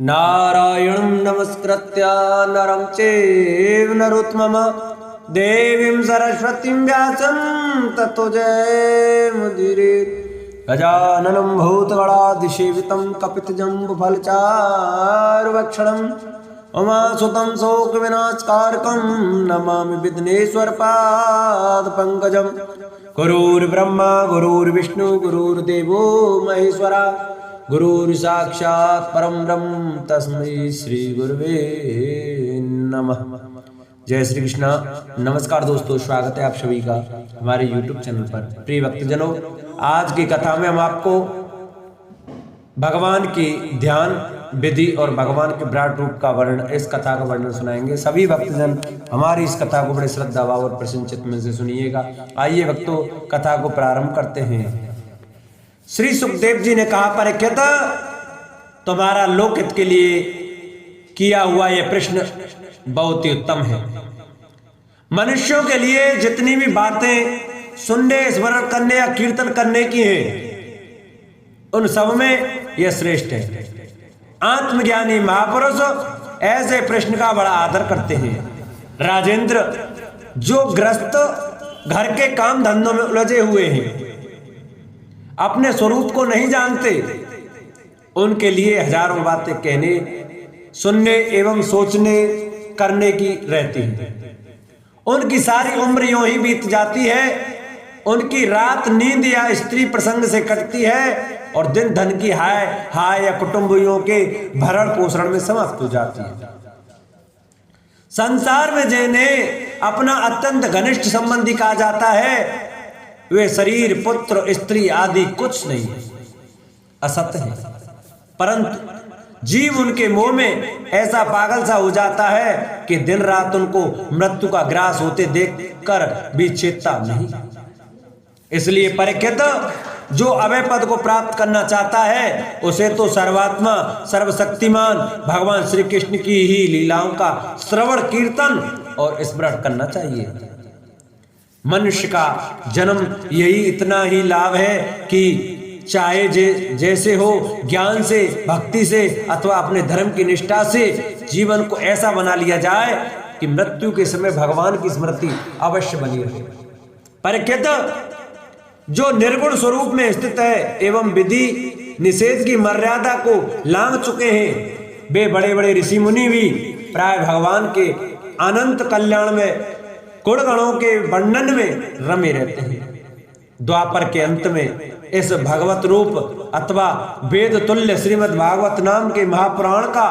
नारायणं नमस्कृत्य नरं चैव नरोत्तमं देवीं सरस्वतीं व्यासं ततो जयमुदीरयेत्। गजाननं भूतगणाधिसेवितं कपितजम्बुफलचारुभक्षणं उमासुतं शोकविनाशकारकं नमामि विघ्नेश्वरपादपङ्कजं। गुरुर्ब्रह्मा गुरुर्विष्णु गुरुर्देवो महेश्वरा गुरुर्साक्षात् परं ब्रह्म तस्मै श्री गुरुवे नमः। जय श्री कृष्णा। नमस्कार दोस्तों, स्वागत है आप सभी का हमारे YouTube चैनल पर। प्रिय भक्तजनों, आज की कथा में हम आपको भगवान की ध्यान विधि और भगवान के विराट रूप का वर्णन, इस कथा का वर्णन सुनाएंगे। सभी भक्तजन हमारी इस कथा को बड़े श्रद्धा भाव और प्रसन्न चित्त में से सुनिएगा। आइए भक्तों, कथा को प्रारंभ करते हैं। श्री सुखदेव जी ने कहा, परीक्षित, तुम्हारा लोकहित के लिए किया हुआ यह प्रश्न बहुत ही उत्तम है। मनुष्यों के लिए जितनी भी बातें सुनने, स्मरण करने या कीर्तन करने की हैं, उन सब में यह श्रेष्ठ है। आत्मज्ञानी महापुरुष ऐसे प्रश्न का बड़ा आदर करते हैं। राजेंद्र, जो ग्रस्त घर के काम धंधों में उलझे हुए हैं, अपने स्वरूप को नहीं जानते, उनके लिए हजारों बातें कहने, सुनने एवं सोचने करने की रहती है। उनकी सारी उम्र यूं ही बीत जाती है। उनकी रात नींद या स्त्री प्रसंग से कटती है और दिन धन की हाय हाय या कुटुंबियों के भरण पोषण में समाप्त हो जाती है। संसार में जिन्हें अपना अत्यंत घनिष्ठ संबंधी कहा जाता है, वे शरीर, पुत्र, स्त्री आदि कुछ नहीं, असत्य है। परंतु जीव उनके मोह में ऐसा पागल सा हो जाता है कि दिन रात उनको मृत्यु का ग्रास होते देखकर भी चेतता नहीं। इसलिए परीक्षित, जो अभय पद को प्राप्त करना चाहता है, उसे तो सर्वात्मा सर्वशक्तिमान भगवान श्री कृष्ण की ही लीलाओं का श्रवण, कीर्तन और स्मरण करना चाहिए। मनुष्य का जन्म यही इतना ही लाभ है कि चाहे जैसे हो, ज्ञान से, भक्ति से अथवा अपने धर्म की निष्ठा से जीवन को ऐसा बना लिया जाए कि मृत्यु के समय भगवान की स्मृति अवश्य बनी रहे। परीक्षित, जो निर्गुण स्वरूप में स्थित है एवं विधि निषेध की मर्यादा को लांघ चुके हैं, वे बड़े बड़े ऋषि मुनि भी प्राय भगवान के अनंत कल्याण में, गुण गणों के वर्णन में रमे रहते हैं। द्वापर के अंत में इस भगवत रूप अथवा वेद तुल्य श्रीमद् भागवत नाम के महापुराण का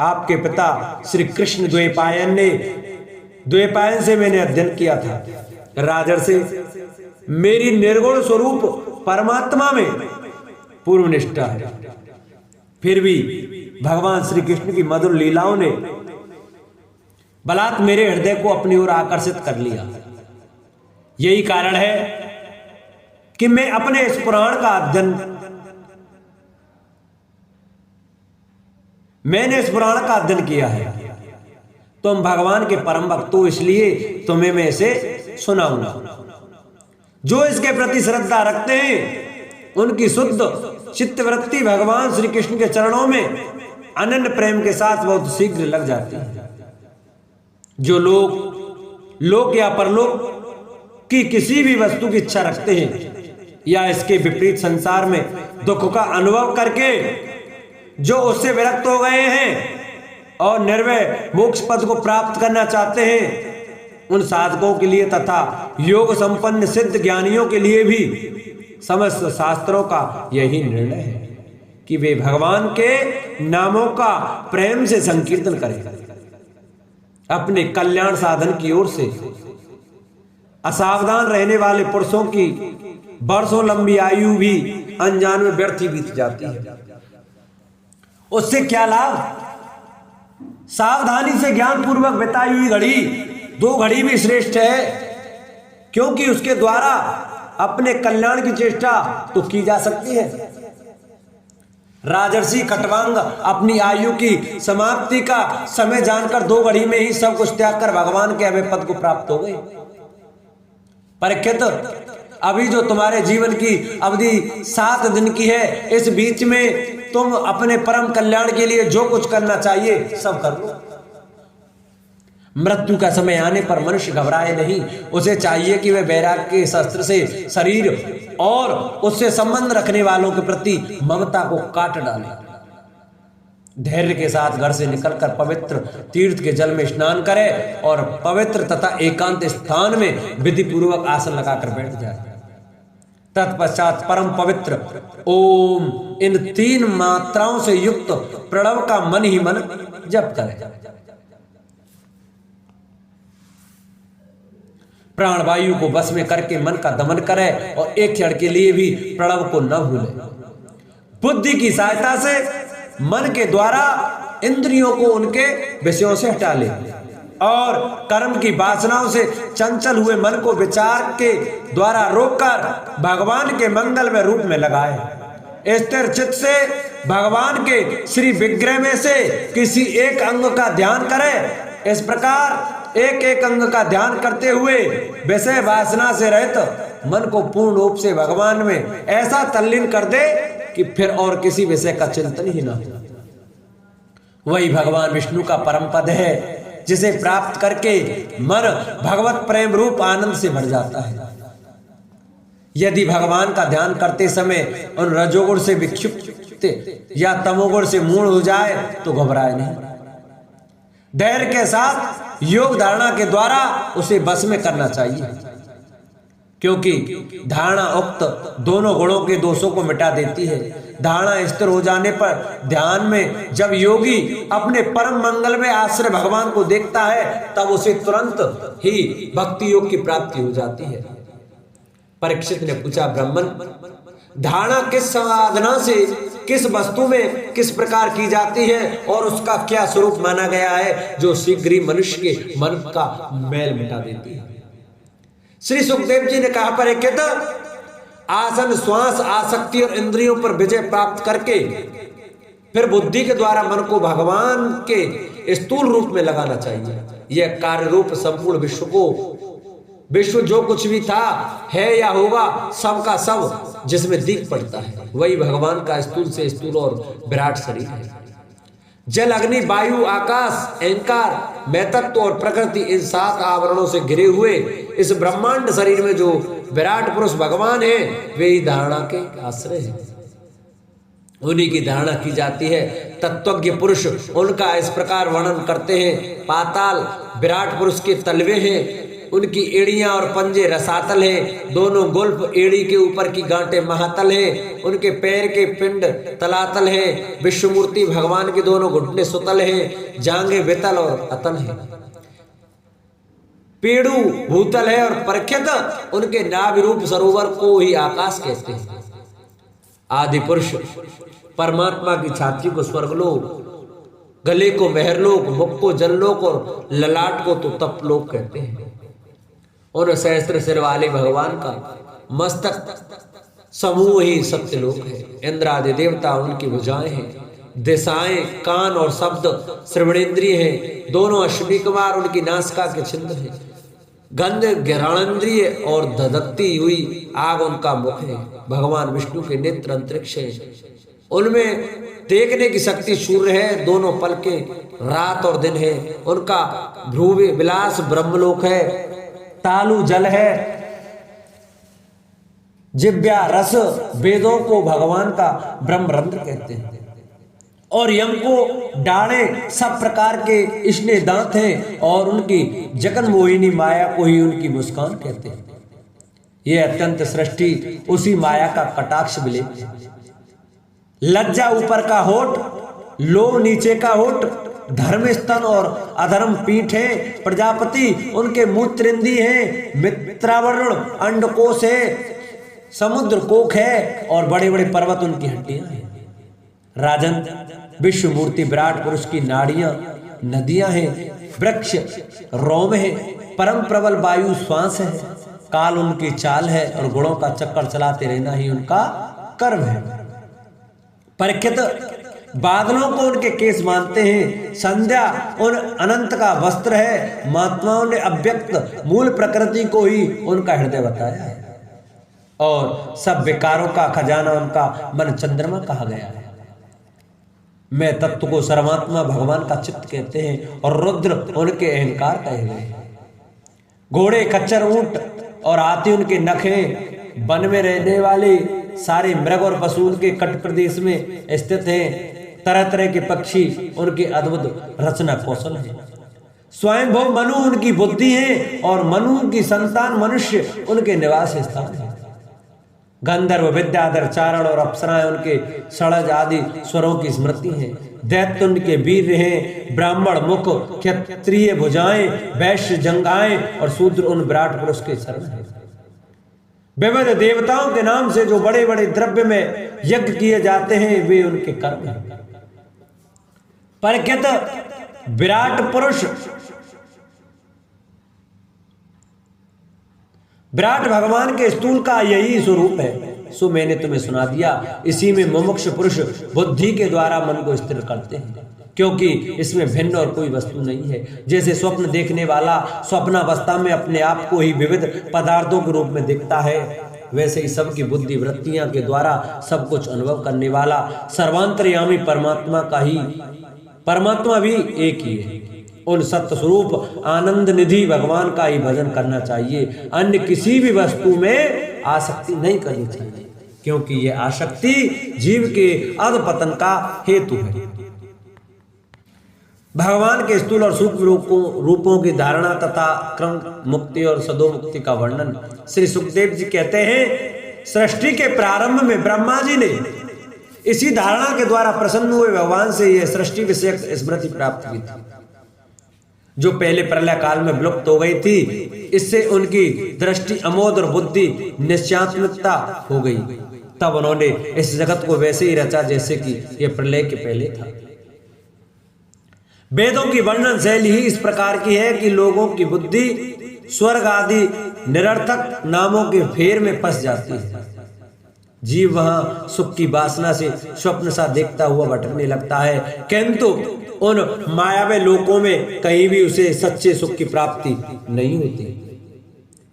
आपके पिता श्री कृष्ण द्वैपायन से मैंने अध्ययन किया था। राजर से मेरी निर्गुण स्वरूप परमात्मा में पूर्ण निष्ठा है। फिर भी भगवान श्री कृष्ण की मधुर लीलाओं ने बलात् मेरे हृदय को अपनी ओर आकर्षित कर लिया। यही कारण है कि मैं अपने इस पुराण का अध्ययन, मैंने इस पुराण का अध्ययन किया है। तुम भगवान के परम भक्त हो, इसलिए तुम्हें मैं इसे सुनाऊंगा। जो इसके प्रति श्रद्धा रखते हैं, उनकी शुद्ध चित्तवृत्ति भगवान श्री कृष्ण के चरणों में अनन्य प्रेम के साथ बहुत शीघ्र लग जाती है। जो लोक या परलोक की किसी भी वस्तु की इच्छा रखते हैं या इसके विपरीत संसार में दुख का अनुभव करके जो उससे विरक्त हो गए हैं और निर्भय मोक्ष पद को प्राप्त करना चाहते हैं, उन साधकों के लिए तथा योग संपन्न सिद्ध ज्ञानियों के लिए भी समस्त शास्त्रों का यही निर्णय है कि वे भगवान के नामों का प्रेम से संकीर्तन करें। अपने कल्याण साधन की ओर से असावधान रहने वाले पुरुषों की वर्षों लंबी आयु भी अनजान में व्यर्थ ही बीत जाती है। उससे क्या लाभ? सावधानी से ज्ञान पूर्वक बिताई हुई घड़ी 2 घड़ी भी श्रेष्ठ है, क्योंकि उसके द्वारा अपने कल्याण की चेष्टा तो की जा सकती है। राजर्षि खट्वांग अपनी आयु की समाप्ति का समय जानकर 2 घड़ी में ही सब कुछ त्याग कर भगवान के अभय पद को प्राप्त हो गए। परीक्षित, अभी जो तुम्हारे जीवन की अवधि 7 दिन की है, इस बीच में तुम अपने परम कल्याण के लिए जो कुछ करना चाहिए सब कर लो। मृत्यु का समय आने पर मनुष्य घबराए नहीं, उसे चाहिए कि वह वैराग्य के शस्त्र से शरीर और उससे संबंध रखने वालों के प्रति ममता को काट डाले। धैर्य के साथ घर से निकलकर पवित्र तीर्थ के जल में स्नान करे और पवित्र तथा एकांत स्थान में विधि पूर्वक आसन लगाकर बैठ जाए। तत्पश्चात परम पवित्र ओम इन 3 मात्राओं से युक्त प्रणव का मन ही मन जप करे। प्राणवायु को बस में करके मन का दमन करे और एक क्षण के लिए भी प्रणव को न भूले। बुद्धि की सहायता से मन के द्वारा इंद्रियों को उनके विषयों से हटा ले और कर्म की वासनाओं से चंचल हुए मन को विचार के द्वारा रोककर भगवान के मंगलमय रूप में लगाए। स्थिर चित्त से भगवान के श्री विग्रह में से किसी एक अंग का ध्यान करे। इस प्रकार एक एक अंग का ध्यान करते हुए विषय वासना से रहित मन को पूर्ण रूप से भगवान में ऐसा तल्लीन कर दे कि फिर और किसी विषय का चिंतन ही ना हो। वही भगवान विष्णु का परम पद है जिसे प्राप्त करके मन भगवत प्रेम रूप आनंद से भर जाता है। यदि भगवान का ध्यान करते समय उन रजोगुण से विक्षिप्त या तमोगुण से मूढ़ हो जाए तो घबराए नहीं। धैर्य के साथ योग धारणा के द्वारा उसे बस में करना चाहिए, क्योंकि धारणा उक्त दोनों गुणों के दोषों को मिटा देती है। धारणा स्थिर हो जाने पर ध्यान में जब योगी अपने परम मंगल में आश्रय भगवान को देखता है तब उसे तुरंत ही भक्ति योग की प्राप्ति हो जाती है। परीक्षित ने पूछा, ब्राह्मण, धारणा किस साधना से किस वस्तु में किस प्रकार की जाती है और उसका क्या स्वरूप माना गया है जो शीघ्र ही मनुष्य के मन का मैल मिटा देती है? श्री सुखदेव जी ने कहा, परीक्षित, आसन श्वास आसक्ति और इंद्रियों पर विजय प्राप्त करके फिर बुद्धि के द्वारा मन को भगवान के स्थूल रूप में लगाना चाहिए। यह कार्य रूप संपूर्ण विश्व जो कुछ भी था है या होगा सबका सब जिसमें दिख पड़ता है वही भगवान का स्थूल से स्थूल और विराट शरीर है। जल अग्नि वायु आकाश अहंकार मैतत्व और प्रकृति इन 7 आवरणों से घिरे हुए इस ब्रह्मांड शरीर में जो विराट पुरुष भगवान है वे ही धारणा के आश्रय है। उन्हीं की धारणा की जाती है। तत्वज्ञ पुरुष उनका इस प्रकार वर्णन करते हैं, पाताल विराट पुरुष के तलवे हैं, उनकी एड़ियां और पंजे रसातल हैं, दोनों गुल्फ एड़ी के ऊपर की गांठें महातल हैं, उनके पैर के पिंड तलातल हैं, विश्वमूर्ति भगवान के दोनों घुटने सुतल हैं, जांघें वितल और अतल हैं, पेड़ू भूतल है और परीक्षित उनके नाभि रूप सरोवर को ही आकाश कहते हैं। आदि पुरुष परमात्मा की छाती को स्वर्गलोक, गले को महरलोक, मुख को जललोक और ललाट को तो तपलोक कहते हैं। और सहस्त्र सिर वाले भगवान का मस्तक समूह ही सत्यलोक है। इंद्र आदि देवता उनकी भुजाएं हैं, दिशाएं कान और शब्द श्रवणेन्द्रिय हैं, दोनों अश्विनी कुमार उनकी नासिका के छिद्र हैं, गंध घ्राणेन्द्रिय और धधकती हुई आग उनका मुख है। भगवान विष्णु के नेत्र अंतरिक्ष है, उनमें देखने की शक्ति सूर्य है, दोनों पलकें रात और दिन है, उनका भ्रूवे विलास ब्रह्मलोक है, तालु जल है, जिब्या रस वेदों को भगवान का ब्रह्मरंध्र कहते हैं और यम को डाणे सब प्रकार के स्नेह दांत हैं और उनकी जगन मोहिनी माया को ही उनकी मुस्कान कहते हैं। यह अत्यंत सृष्टि उसी माया का कटाक्ष विलेप है। लज्जा ऊपर का होठ, लोभ नीचे का होठ, धर्म स्तन और अधर्म पीठ है, प्रजापति उनके मूत्रेंदी है, मित्रावरण अंडकोश है, समुद्र कोख है और बड़े बड़े पर्वत उनकी हड्डियां हैं। राजन विश्व मूर्ति विराट पुरुष की नाड़ियां नदियां हैं, वृक्ष रोम है, परम प्रबल वायु श्वास है, काल उनकी चाल है और गुणों का चक्कर चलाते रहना ही उनका कर्म है। परीक्षित बादलों को उनके केस मानते हैं, संध्या उन अनंत का वस्त्र है, महात्माओं ने अव्यक्त मूल प्रकृति को ही उनका हृदय बताया है और सब विकारों का खजाना उनका मन चंद्रमा कहा गया है। मैं तत्व को सर्वात्मा भगवान का चित्त कहते हैं और रुद्र उनके अहंकार कहे गए हैं। घोड़े, खच्चर, ऊंट और हाथी उनके नख हैं। वन में रहने वाले सारे मृग और पशु उनके कट प्रदेश में स्थित हैं। तरह तरह के पक्षी उनके अद्भुत रचना कौशल है। स्वयं भव मनु उनकी बुद्धि है और मनु की संतान मनुष्य उनके निवास स्थान है। गंधर्व, विद्याधर, चारण और अप्सराएं उनके षडज आदि स्वरों की स्मृति है। दैत्य उनके वीर हैं। ब्राह्मण मुख, क्षत्रिय भुजाएं, वैश्य जंघाएं और शूद्र उन विराट पुरुष के शरण है। विविध देवताओं के नाम से जो बड़े बड़े द्रव्य में यज्ञ किए जाते हैं वे उनके कर्म हैं। परख्यात विराट पुरुष विराट भगवान के स्थूल का यही स्वरूप है। सो मैंने तुम्हें सुना दिया। इसी में मुमुक्ष पुरुष बुद्धि के द्वारा मन को स्थिर करते हैं, क्योंकि इसमें भिन्न और कोई वस्तु नहीं है। जैसे स्वप्न देखने वाला स्वप्नावस्था में अपने आप को ही विविध पदार्थों के रूप में देखता है, वैसे ही सबकी बुद्धि वृत्तियां के द्वारा सब कुछ अनुभव करने वाला सर्वांतर्यामी परमात्मा भी एक ही है। उन सत्य स्वरूप आनंद निधि भगवान का ही भजन करना चाहिए। अन्य किसी भी वस्तु में आसक्ति नहीं करनी चाहिए, क्योंकि यह आसक्ति जीव के अधपतन का हेतु है। भगवान के स्थूल और सूक्ष्म रूपों की धारणा तथा क्रम मुक्ति और सदो मुक्ति का वर्णन श्री सुखदेव जी कहते हैं। सृष्टि के प्रारंभ में ब्रह्मा जी ने इसी धारणा के द्वारा प्रसन्न हुए भगवान से यह सृष्टि विषयक स्मृति प्राप्त की थी, जो पहले प्रलय काल में विलुप्त हो गई थी। इससे उनकी दृष्टि अमोद और बुद्धि निश्चयात्मकता हो गई। तब उन्होंने इस जगत को वैसे ही रचा जैसे कि यह प्रलय के पहले था। वेदों की वर्णन शैली ही इस प्रकार की है कि लोगों की बुद्धि स्वर्ग आदि निरर्थक नामों के फेर में फंस जाती है। जीव वहां सुख की वासना से स्वप्न सा देखता हुआ भटकने लगता है, किंतु उन मायावी लोकों में कहीं भी उसे सच्चे सुख की प्राप्ति नहीं होती।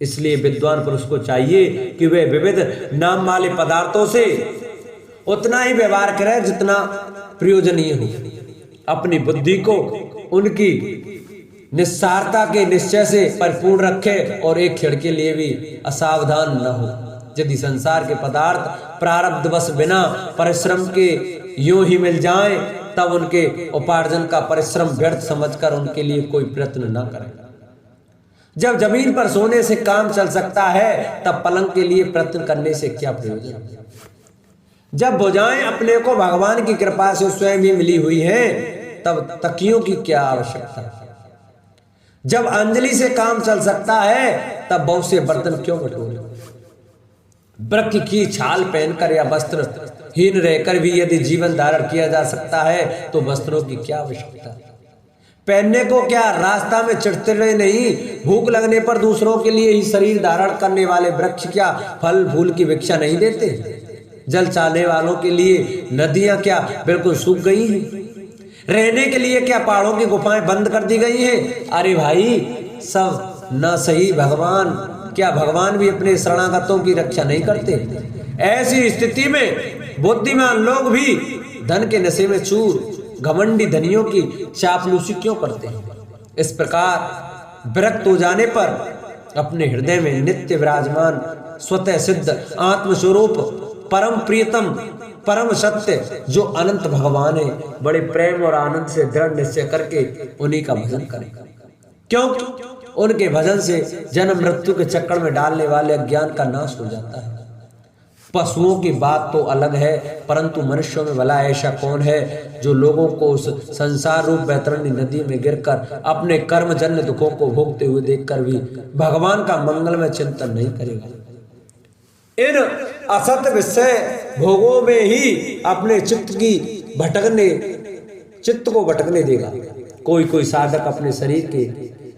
इसलिए विद्वान पुरुष को चाहिए कि वे विविध नाम वाले पदार्थों से उतना ही व्यवहार करे जितना प्रयोजनीय हो। अपनी बुद्धि को उनकी निस्सारता के निश्चय से परिपूर्ण रखे और एक क्षण के लिए भी असावधान न हो। यदि संसार के पदार्थ प्रारब्धवश बिना परिश्रम के यूं ही मिल जाएं, तब उनके उपार्जन का परिश्रम व्यर्थ समझकर उनके लिए कोई प्रयत्न न करें। जब जमीन पर सोने से काम चल सकता है, तब पलंग के लिए प्रयत्न करने से क्या प्रयोजन। जब भुजाएं अपने को भगवान की कृपा से स्वयं ही मिली हुई हैं, तब तकियों की क्या आवश्यकता। जब अंजलि से काम चल सकता है, तब बहुत से बर्तन क्यों बटोरे। वृक्ष की छाल पहनकर या वस्त्र हीन रहकर भी यदि जीवन धारण किया जा सकता है, तो वस्त्रों की क्या आवश्यकता। पहनने को क्या रास्ता में चिड़चिड़े नहीं, भूख लगने पर दूसरों के लिए ही शरीर धारण करने वाले वृक्ष क्या फल फूल की भिक्षा नहीं देते। जल चाहने वालों के लिए नदियां क्या बिल्कुल सूख गई हैं। रहने के लिए क्या पहाड़ों की गुफाएं बंद कर दी गई हैं। अरे भाई, सब न सही भगवान, क्या भगवान भी अपने शरणागतों की रक्षा नहीं करते। ऐसी स्थिति में बुद्धिमान लोग भी धन के नशे में चूर घमंडी धनियों की चापलूसी क्यों करते हैं। इस प्रकार विरक्त हो जाने पर अपने हृदय में नित्य विराजमान स्वतः सिद्ध आत्मस्वरूप परम प्रियतम परम सत्य जो अनंत भगवान है, बड़े प्रेम और आनंद से दृढ़ निश्चय करके उन्हीं का भजन करें, क्योंकि उनके भजन से जन्म मृत्यु के चक्कर में डालने वाले अज्ञान का नाश हो जाता है। पशुओं की बात तो अलग है, परंतु मनुष्यों में भला ऐसा कौन है जो लोगों को उस संसार रूप वैतरणी नदी में गिरकर अपने कर्मजन्य दुखों को भोगते हुए देखकर भी भगवान का मंगलमय चिंतन नहीं करेगा। इन असत विषय भोगों में ही अपने चित्त को भटकने देगा। कोई कोई साधक अपने शरीर के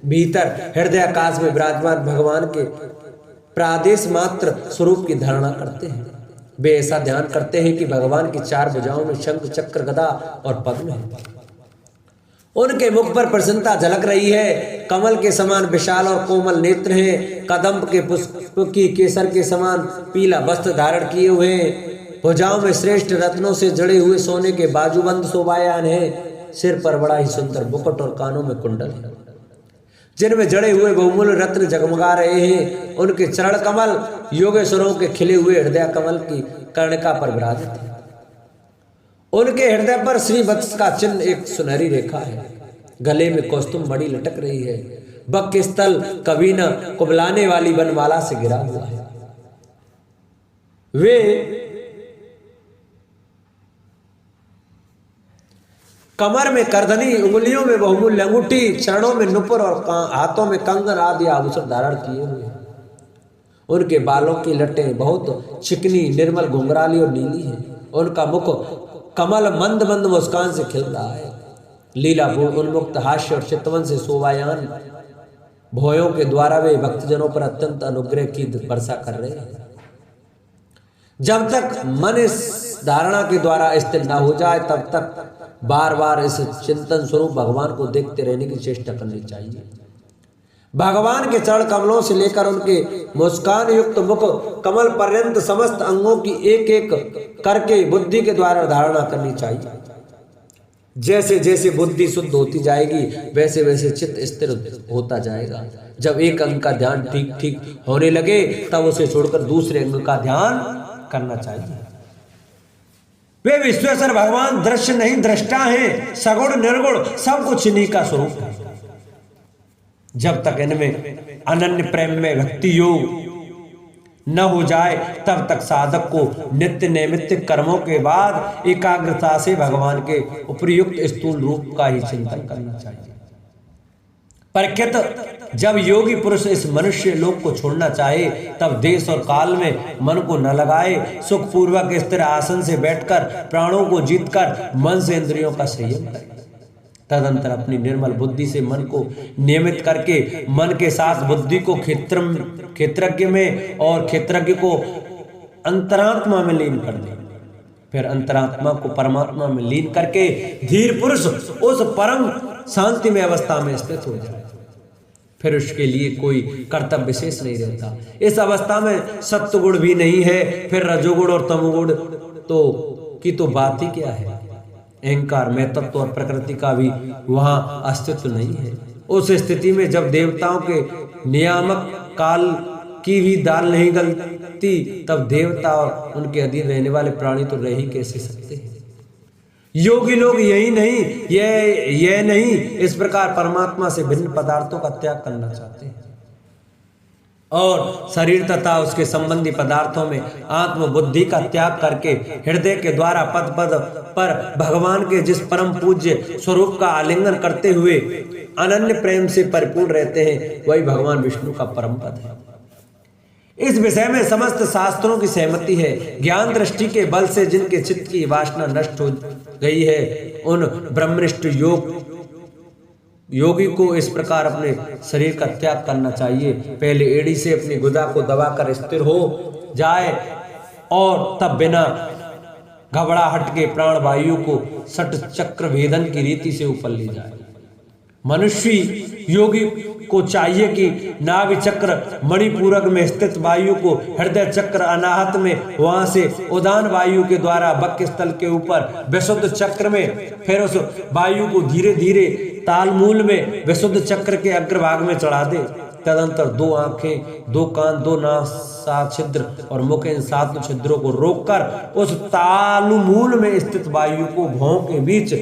भीतर हृदय आकाश में विराजमान भगवान के प्रादेश मात्र स्वरूप की धारणा करते हैं। वे ऐसा ध्यान करते हैं कि भगवान की चार भुजाओं में शंख चक्र गदा और पद्म है। उनके मुख पर प्रसन्नता झलक रही है। कमल के समान विशाल और कोमल नेत्र हैं। कदम्ब के पुष्प की केसर के समान पीला वस्त्र धारण किए हुए हैं। भुजाओं में श्रेष्ठ रत्नों से जड़े हुए सोने के बाजूबंद शोभायान है। सिर पर बड़ा ही सुंदर मुकुट और कानों में कुंडल है, जिनमें जड़े हुए बहुमूल्य रत्न जगमगा रहे हैं। उनके चरण कमल योगेश्वरों के खिले हुए हृदय कमल की कर्णिका पर विराजित है। उनके हृदय पर श्री वत्स का चिन्ह एक सुनहरी रेखा है। गले में कौस्तुम मणि लटक रही है। बक स्थल कभी न कुबलाने वाली वनमाला से घिरा हुआ है। वे कमर में करधनी, उंगलियों में बहुमूल्य अंगूठी, चरणों में नुपुर और हाथों में कंगन आदि आभूषण धारण किए हुए हैं। उनके बालों की लटें बहुत चिकनी, निर्मल, घुंघराली और नीली है। उनका मुख कमल मंद मंद मुस्कान से खिल रहा है। लीलापूर्ण उन्मुक्त हास्य और चितवन से शोभायान भोयों के द्वारा वे भक्तजनों पर अत्यंत अनुग्रह की वर्षा कर रहे हैं। जब तक मन इस धारणा के द्वारा स्थिर न हो जाए तब तक बार बार इस चिंतन स्वरूप भगवान को देखते रहने की चेष्टा करनी चाहिए। भगवान के चरण कमलों से लेकर उनके मुस्कान युक्त मुख कमल पर्यंत समस्त अंगों की एक एक करके बुद्धि के द्वारा धारणा करनी चाहिए। जैसे जैसे बुद्धि शुद्ध होती जाएगी वैसे वैसे चित्त स्थिर होता जाएगा। जब एक अंग का ध्यान ठीक ठीक होने लगे तब उसे छोड़कर दूसरे अंग का ध्यान करना चाहिए। वे विश्वेश्वर भगवान दृश्य नहीं दृष्टा हैं, सगुण निर्गुण सब कुछ इन्हीं का स्वरूप है। जब तक इनमें अनन्य प्रेम में भक्ति योग न हो जाए तब तक साधक को नित्य नैमित्तिक कर्मों के बाद एकाग्रता से भगवान के उपयुक्त स्थूल रूप का ही चिंतन करना चाहिए। परीक्षित, जब योगी पुरुष इस मनुष्य लोक को छोड़ना चाहे तब देश और काल में मन को न लगाए, सुख पूर्वक स्थिर आसन से बैठकर प्राणों को जीतकर मन से इंद्रियों का संयम करे। तदंतर अपनी निर्मल बुद्धि से मन को नियमित करके मन के साथ बुद्धि को क्षेत्रज्ञ में और क्षेत्रज्ञ को अंतरात्मा में लीन कर दे। फिर अंतरात्मा को परमात्मा में लीन करके धीर पुरुष उस परम शांति में अवस्था में स्थित हो जाए। फिर उसके लिए कोई कर्तव्य विशेष नहीं रहता। इस अवस्था में सत्व गुण भी नहीं है, फिर रजोगुण और तमोगुण तो बात ही क्या है। अहंकार में तत्व और प्रकृति का भी वहां अस्तित्व नहीं है। उस स्थिति में जब देवताओं के नियामक काल की भी दाल नहीं गलती तब देवता और उनके अधीन रहने वाले प्राणी तो रह ही कैसे सकते हैं। योगी लोग यही नहीं यह नहीं इस प्रकार परमात्मा से भिन्न पदार्थों का त्याग करना चाहते हैं और शरीर तथा उसके संबंधी पदार्थों में आत्म बुद्धि का त्याग करके हृदय के द्वारा पद पद पर भगवान के जिस परम पूज्य स्वरूप का आलिंगन करते हुए अनन्य प्रेम से परिपूर्ण रहते हैं वही भगवान विष्णु का परम पद है। इस विषय में समस्त शास्त्रों की सहमति है। ज्ञान दृष्टि के बल से जिनके चित्त की वासना नष्ट हो गई है उन ब्रह्मनिष्ठ योगी को इस प्रकार अपने शरीर का त्याग करना चाहिए। पहले एड़ी से अपनी गुदा को दबाकर स्थिर हो जाए और तब बिना घबराहट के प्राण वायु को षट चक्र भेदन की रीति से ऊपर ले जाए। मनुष्य योगी को चाहिए कि नाभि चक्र मणिपूरक में स्थित वायु को हृदय चक्र अनाहत में वहां से उदान वायु के द्वारा बक्ष स्थल के ऊपर विशुद्ध चक्र में, फिर उस वायु को धीरे धीरे तालमूल में विशुद्ध चक्र के अग्रभाग में चढ़ा दे। तदंतर 2 आंखें, 2 कान, 2 नासा छिद्र और मुख इन 7 छिद्रों को रोककर उस तालमूल में स्थित वायु को भौं के बीच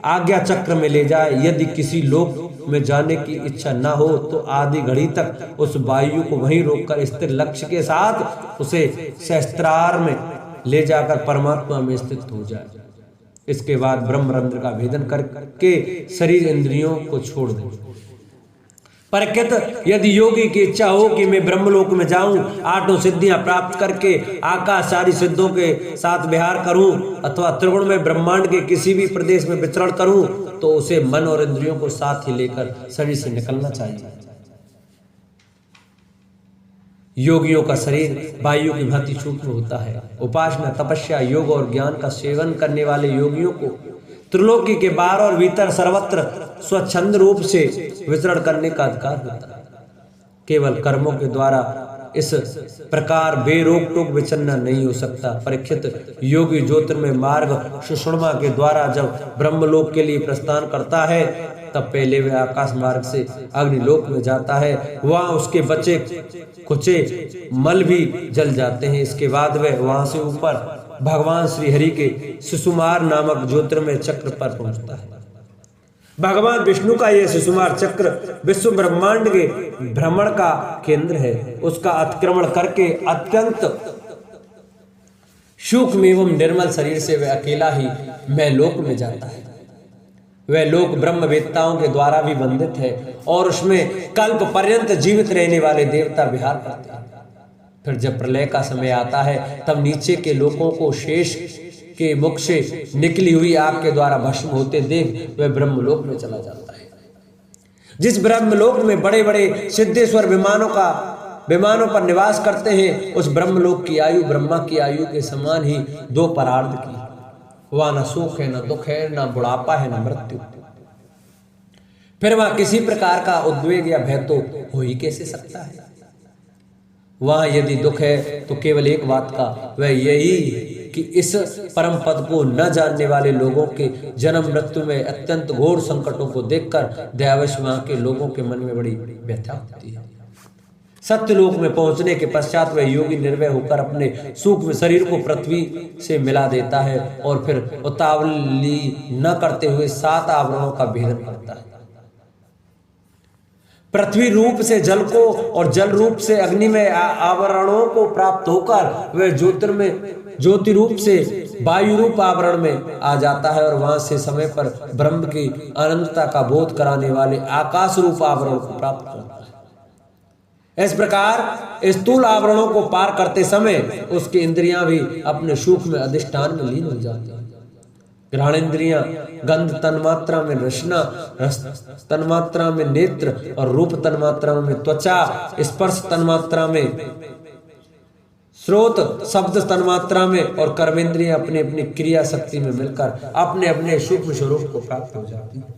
आज्ञा चक्र में ले जाए। यदि किसी लोक में जाने की इच्छा न हो तो आधी घड़ी तक उस वायु को वहीं रोककर स्थिर लक्ष्य के साथ उसे सहस्त्रार में ले जाकर परमात्मा में स्थित हो जाए। इसके बाद ब्रह्मरंध्र का भेदन करके शरीर इंद्रियों को छोड़ दे। परीक्षित, यदि योगी की इच्छा हो कि मैं ब्रह्मलोक में जाऊं, 8 सिद्धियां प्राप्त करके आकाशचारी सिद्धों के साथ विहार करूं अथवा त्रिगुण में ब्रह्मांड के किसी भी प्रदेश में विचरण करूं तो उसे मन और इंद्रियों को साथ ही लेकर शरीर से निकलना चाहिए। योगियों का शरीर वायु की भांति सूक्ष्म होता है। उपासना, तपस्या, योग और ज्ञान का सेवन करने वाले योगियों को त्रिलोकी के बाहर और भीतर सर्वत्र स्वच्छंद रूप से विचरण करने का अधिकार होता है। केवल कर्मों के द्वारा इस प्रकार बेरोक टोक विचलना नहीं हो सकता। परीक्षित, योगी ज्योतिर्मय मार्ग सुषुम्ना के द्वारा जब ब्रह्मलोक के लिए प्रस्थान करता है तब पहले वह आकाश मार्ग से अग्निलोक में जाता है। वहां उसके बचे कुचे मल भी जल जाते हैं। इसके बाद वह वहां से ऊपर भगवान श्री हरि के सुषुमार नामक ज्योतिर्मय चक्र पर पहुंचता है। भगवान विष्णु का यह सुषुमार चक्र विश्व ब्रह्मांड के भ्रमण का केंद्र है। उसका अतिक्रमण करके अत्यंत सूक्ष्म एवं निर्मल शरीर से वह अकेला ही मैं लोक में जाता है। वह लोक ब्रह्मवेत्ताओं के द्वारा भी बंधित है और उसमें कल्प पर्यंत जीवित रहने वाले देवता विहार करते हैं। फिर जब प्रलय का समय आता है तब नीचे के लोगों को शेष के मुख से निकली हुई आग के द्वारा भस्म होते देख वह ब्रह्मलोक में चला जाता है। जिस ब्रह्मलोक में बड़े बड़े सिद्धेश्वर विमानों पर निवास करते हैं, उस ब्रह्मलोक की आयु ब्रह्मा की आयु के समान ही दो परार्ध की। वहां न सुख है, न दुख है, न बुढ़ापा है, न मृत्यु। फिर वहां किसी प्रकार का उद्वेग या भय तो हो ही कैसे सकता है। वहां यदि दुख है तो केवल एक बात का, वह यही कि इस परम पद को न जानने वाले लोगों के जन्म मृत्यु में अत्यंत घोर संकटों को देखकर दयावश वहां के लोगों के मन में बड़ी व्यथा होती है। सत्यलोक में पहुंचने के पश्चात वह योगी निर्भय होकर अपने सूक्ष्म शरीर को पृथ्वी से मिला देता है और फिर उतावली न करते हुए 7 आवरणों का भेदन करता है। पृथ्वी रूप से जल को और जल रूप से अग्नि में आवरणों को प्राप्त होकर वह ज्योति रूप से वायु रूप आवरण में आ जाता है और वहां से समय पर ब्रह्म की अनंतता का बोध कराने वाले आकाश रूप आवरण को प्राप्त करता है। इस प्रकार स्थूल आवरणों को पार करते समय उसकी इंद्रियां भी अपने सूक्ष्म अधिष्ठान में लीन हो जाती हैं। घ्राण इंद्रियां गंध तन्मात्रा में रसना, रस तन्मात्रा में नेत्र और रूप तन्मात्रा में त्वचा, स्पर्श तन्मात्रा में स्रोत, शब्द तन्मात्रा में और कर्मेंद्रियां अपनी अपनी क्रिया शक्ति में मिलकर अपने अपने सूक्ष्म स्वरूप को प्राप्त हो जाती है।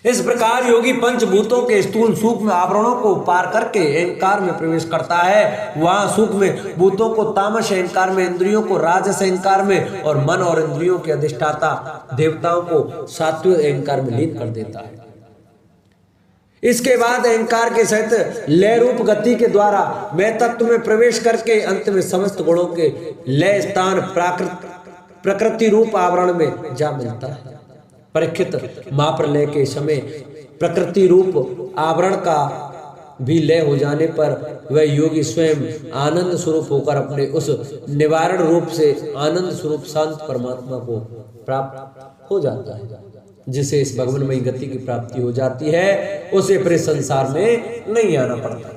इस प्रकार योगी पंचभूतों के स्थूल सूक्ष्म आवरणों को पार करके अहंकार में प्रवेश करता है। वहां सूक्ष्म भूतों को तामस अहंकार में, इंद्रियों को राजस अहंकार में और मन और इंद्रियों के अधिष्ठाता देवताओं को सात्विक अहंकार में लीन कर देता है। इसके बाद अहंकार के सहित लय रूप गति के द्वारा मैं तत्व में प्रवेश करके अंत में समस्त गुणों के लय स्थान प्रकृति रूप आवरण में जा मिलता है। परीक्षित, महाप्रलय के समय प्रकृति रूप आवरण का भी लय हो जाने पर वह योगी स्वयं आनंद स्वरूप होकर अपने उस निवारण रूप से आनंद स्वरूप शांत परमात्मा को प्राप्त हो जाता है। जिसे इस भगवानमयी गति की प्राप्ति हो जाती है उसे फिर संसार में नहीं आना पड़ता।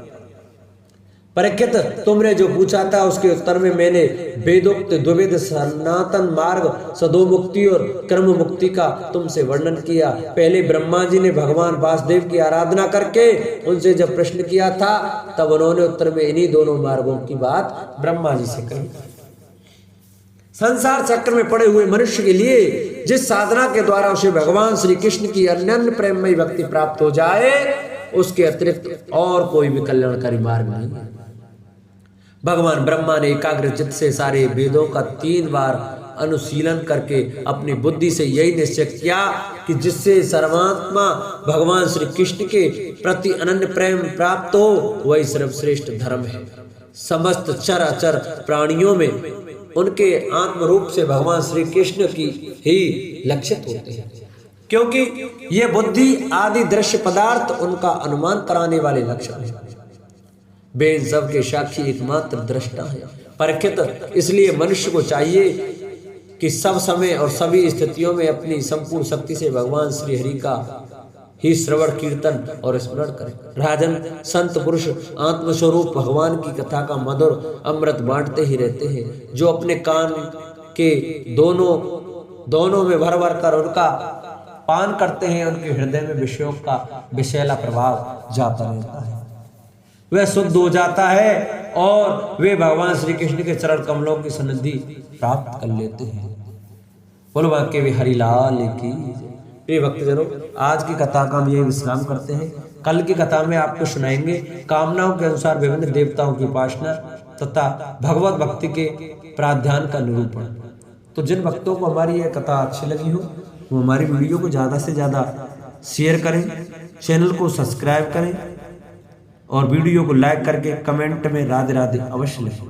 परीक्षित, तुमने जो पूछा था उसके उत्तर में मैंने वेदोक्त द्विविध सनातन मार्ग सदो मुक्ति और कर्म मुक्ति का तुमसे वर्णन किया। पहले ब्रह्मा जी ने भगवान वासुदेव की आराधना करके उनसे जब प्रश्न किया था तब उन्होंने उत्तर में इन्हीं दोनों मार्गों की बात ब्रह्मा जी से कही। संसार चक्र में पड़े हुए मनुष्य के लिए जिस साधना के द्वारा उसे भगवान श्री कृष्ण की अनन्य प्रेममयी भक्ति प्राप्त हो जाए उसके अतिरिक्त और कोई भी कल्याणकारी मार्ग नहीं है। भगवान ब्रह्मा ने एकाग्र चित्त से सारे वेदों का 3 बार अनुशीलन करके अपनी बुद्धि से यही निश्चय किया कि जिससे सर्वात्मा भगवान श्री कृष्ण के प्रति अनन्य प्रेम प्राप्त हो वही सर्वश्रेष्ठ धर्म है। समस्त चर अचर प्राणियों में उनके आत्म रूप से भगवान श्री कृष्ण की ही लक्षित होते हैं, क्योंकि ये बुद्धि आदि दृश्य पदार्थ उनका अनुमान कराने वाले लक्षण है। वे इन सब के साक्षी एकमात्र दृष्टा है। परीक्षित, इसलिए मनुष्य को चाहिए कि सब समय और सभी स्थितियों में अपनी संपूर्ण शक्ति से भगवान श्री हरि का ही श्रवण कीर्तन और स्मरण करें। राजन, संत पुरुष आत्मस्वरूप भगवान की कथा का मधुर अमृत बांटते ही रहते हैं। जो अपने कान के दोनों में भर भर कर उनका पान करते हैं उनके हृदय में विषयों का विषैला प्रभाव जाता रहता है। वह शुद्ध हो जाता है और वे भगवान श्री कृष्ण के चरण कमलों की सन्निधि प्राप्त कर लेते हैं। बोलो वाक्य हरिलाल की। प्रिय भक्तजनों, आज की कथा का हम यही विश्राम करते हैं। कल की कथा में आपको सुनाएंगे कामनाओं के अनुसार विभिन्न देवताओं की उपासना तथा भगवत भक्ति के प्रावधान का निरूपण। तो जिन भक्तों को हमारी यह कथा अच्छी लगी हो वो हमारी वीडियो को ज़्यादा से ज़्यादा शेयर करें, चैनल को सब्सक्राइब करें और वीडियो को लाइक करके कमेंट में राधे राधे अवश्य लिखें।